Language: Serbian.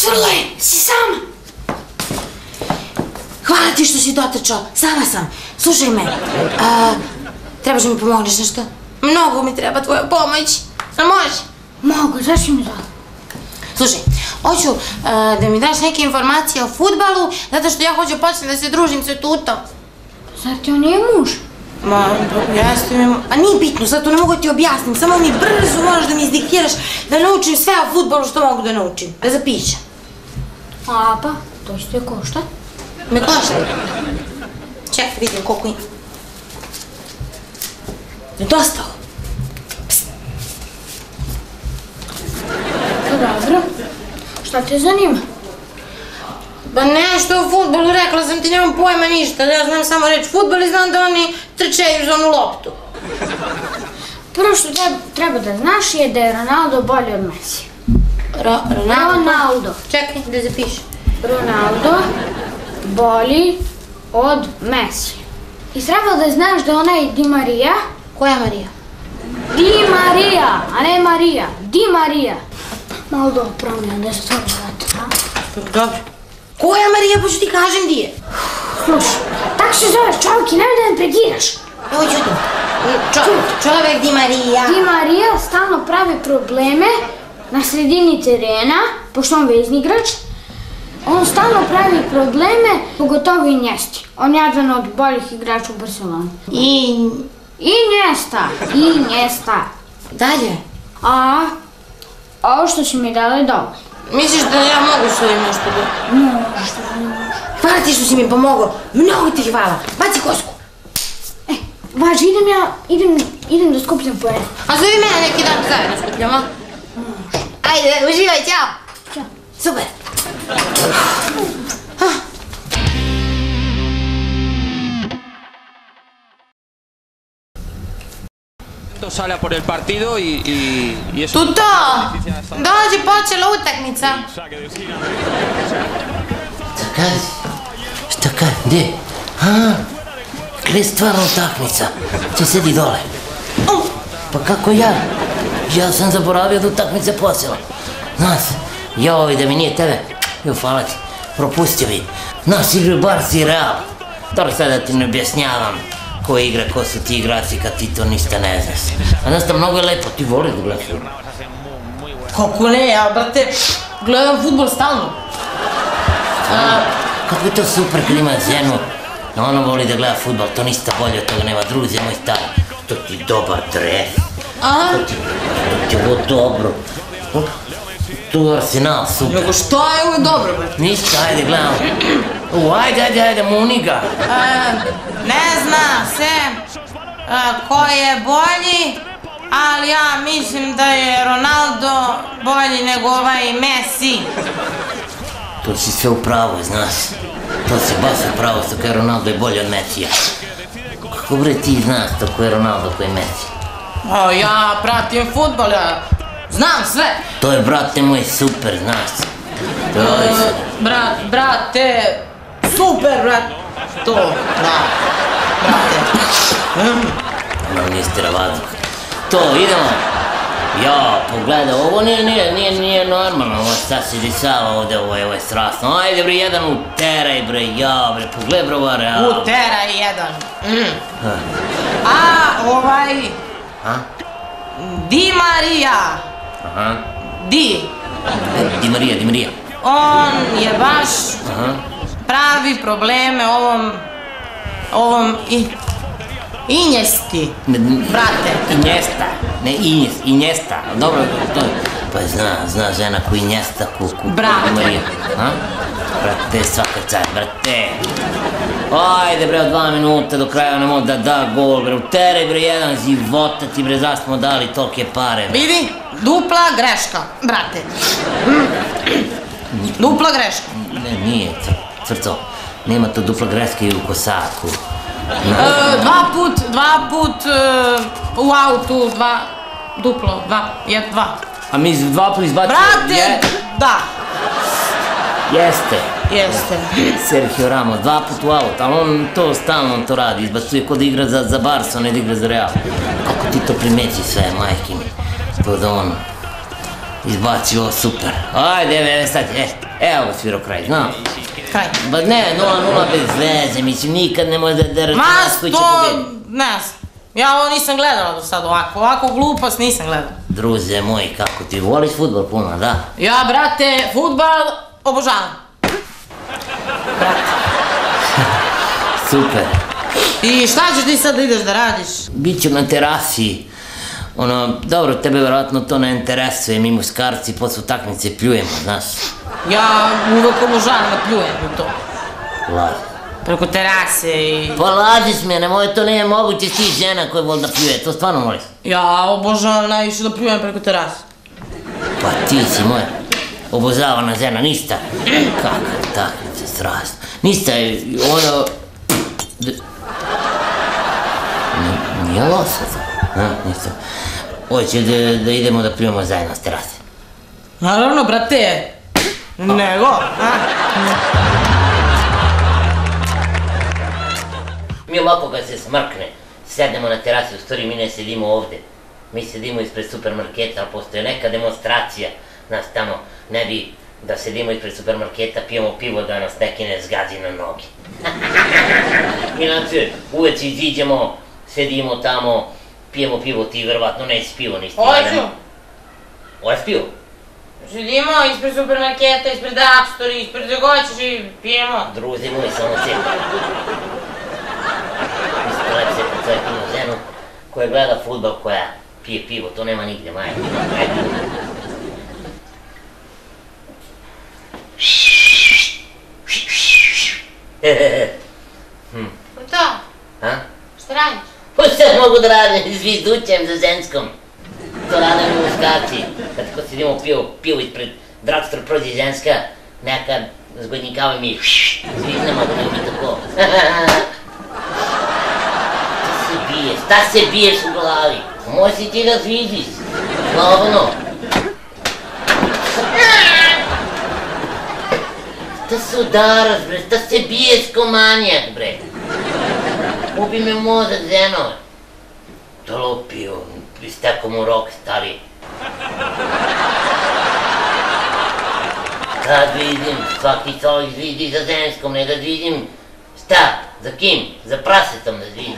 Frle, si sama? Hvala ti što si dotrčao, sama sam. Slušaj me, trebaš da mi pomogneš nešto? Mnogo mi treba tvoja pomoć. A može? Mogu, zašto mi zove? Slušaj, hoću da mi daš neke informacije o fudbalu, zato što ja hoću početi da se družim sa Tutom. Zar ti on nije muž? Ma, jeste mi... A nije bitno, sad to ne mogu ti objasnim, samo mi brzo moraš da mi izdiktiraš da naučim sve o fudbalu što mogu da naučim, da zapišem. A pa, to što je košta? Me košta? Čekaj, vidim koliko ima. Nedostao. Dobro. Šta te zanima? Ba nešto o fudbalu, rekla sam ti, nemam pojma ništa, ja znam samo reći fudbal i znam da oni trčeju za onu loptu. Prvo što treba da znaš je da je Ronaldo bolji od Messi. Ronaldo. Čekaj, da zapišem. Ronaldo bolji od Messi. I treba da znaš da onaj Di Maria... Koja Marija? Di Maria, a ne Marija. Di Maria. Malo dobro promijena, da se stvori vrata. Dobro. Koja Marija, pa ću ti kažem gdje je? Slušaj, tako se zove čovjek i nemoj da me pregiraš. Evo ćutim. Čovjek Di Maria. Di Maria stalno pravi probleme na sredini terena, pošto on vezni igrač. On stalno pravi probleme, pogotovo i Njesti. On je jedan od boljih igrača u Barceloni. I Njesta. Dalje? A ovo što si mi dala je dovoljno. Misliš da ja mogu s ovim nešto da... Možeš da ne možeš. Hvala ti što si mi pomogao. Mnogo ti hvala. Baci kosku. Važi, idem da skupljam poene. A zovi mene neki dan zajedno skupljamo. Može. Ajde, uživaj, ćao. Ćao. Super. Sale por el partido y eso. Tuto, dođi, počela utakmica. Šta kad? Gdje? Gdje je stvarno utakmica? Ti sedi dole. Pa kako ja? Ja sam zaboravio da utakmica počela. Znaš, ja ovi da mi nije tebe. Jo, hvala ti. Propustio bi. Nas igraju Barca i Real. Dobro, sad da ti ne objašnjavam ko igra, ko su ti igrači kad ti to ništa ne znaš. A znaš da mnogo je lepo, ti voliš da gledaš fudbal. Kako ne, ja, brate, gledam fudbal stalno. Kako je to super kad ima ženu, ona voli da gleda fudbal, to ništa bolje od toga nema, druže moj stari. To ti je dobar dres. To ti je ovo dobro. Tu je Arsenal, super. Nego što je ovo dobro, brate? Ništa, ajde gledamo. Ajde, Muniga. Ne zna se ko je bolji, ali ja mislim da je Ronaldo bolji nego ovaj Messi. To si sve u pravu, znaš. To si baš u pravu, što je Ronaldo je bolji od Messija. Kako bre ti znaš to ko je Ronaldo, ko je Messi? Ja pratim fudbal, ja znam sve. To je, brate moj, super, znaš. Brate, super, brate. To, da, brate. Imam nistira vazduh. To, idemo. Ja, pogledaj, ovo nije normalno, ovo šta se dešava ovdje, ovo je strašno. Ajde bre, jedan uteraj bre, ja bre, pogledaj bre ova Real. Uteraj jedan. A, ovaj... Di Maria. Di Maria. On je baš pravi probleme ovom Injesti, brate. Injesta, ne Injesta, dobro, to je. Pa zna žena ko Injesta, ko Di Maria. Brate, svaka čast, brate. Ajde bre, od 2 minuta do kraja ne mogu da gol, bre, uteraj bre jedan života ti bre, zašto smo dali tolike pare. Vidi, dupla greška, brate. Dupla greška. Ne, nije, Crco, nema to dupla greška i u kosaku. Dva put u autu, duplo, 2. A mi 2 plus 2... Brate, da. Jeste. Sergio Ramos, 2 put u auto, ali on to stalno radi, izbacuje kod da igra za Barca, ne da igra za Real. Kako ti to primeći sve, majke mi? To da on... izbaci ovo super. Ajde, sad, evo ga svirao kraj, znam. Kraj. Ba ne, 0-0 bez veze, mislim, nikad ne može da računaš koji će to, pobediti. ne znam. Ja ovo nisam gledala do sad ovako glupost nisam gledala. Druže moj, kako ti voliš fudbal puno, da? Ja, brate, fudbal obožavam. Brate. Super. I šta ćeš ti sad da ideš da radiš? Biću na terasi. Dobro, tebe verovatno to ne interesuje, mi muškarci posle utakmice pljujemo, znaš. Ja uvek obožavam da pljujem u to. Laži. Preko terase i... Pa lažiš me, nemoj, to nije moguće, ti žena koja voli da pljuje, to stvarno voliš. Ja obožavam najviše da pljujem preko terase. Pa ti si moja obožavana žena, ništa. Kakva takmica, strašno. Ništa, Nije loša to, ništa. Hoće da idemo da pljujemo zajedno s terase. Naravno, brate. Nego, Mi ovako kad se smrkne, sednemo na terasi, u stvari mi ne sedimo ovde. Mi sedimo ispred supermarketa, ali postoje neka demonstracija, nas tamo ne bi da sedimo ispred supermarketa, pijemo pivo da nas neki ne zgazi na noge. Inače, uveć iziđemo, sedimo tamo, pijemo pivo, ti verovatno neći pivo, nisi ti. Hoću. Hoćeš pivo? Sedimo ispred supermarketa, ispred Drugstore, ispred gdje god ćeš i pijemo. Druzi moj, samo cijelo. Mislim, lepo se pred svoju finu ženu koja gleda fudbal, koja pije pivo, to nema nigdje, maja. To? A? Šta radiš? Pa šta mogu da radim, zvizdućem za ženskom. To rade mi muškarci. Kad sedimo pivo ispred Drugstore, prođe ženska, neka zgodnjikava mi zviznemo da ne bi tako. Šta se biješ u glavi? Možeš i ti da zvizdiš. Slobodno. Šta se udaraš, bre? Šta se biješ ko manijak, bre? Ubi me mozak, ženo. To lupio, isteko mu rok, stari. Kad vidim, svaki čovjek zvizdi za ženskom, ne da vidim. Šta? Za kim? Za prasetom da vidim.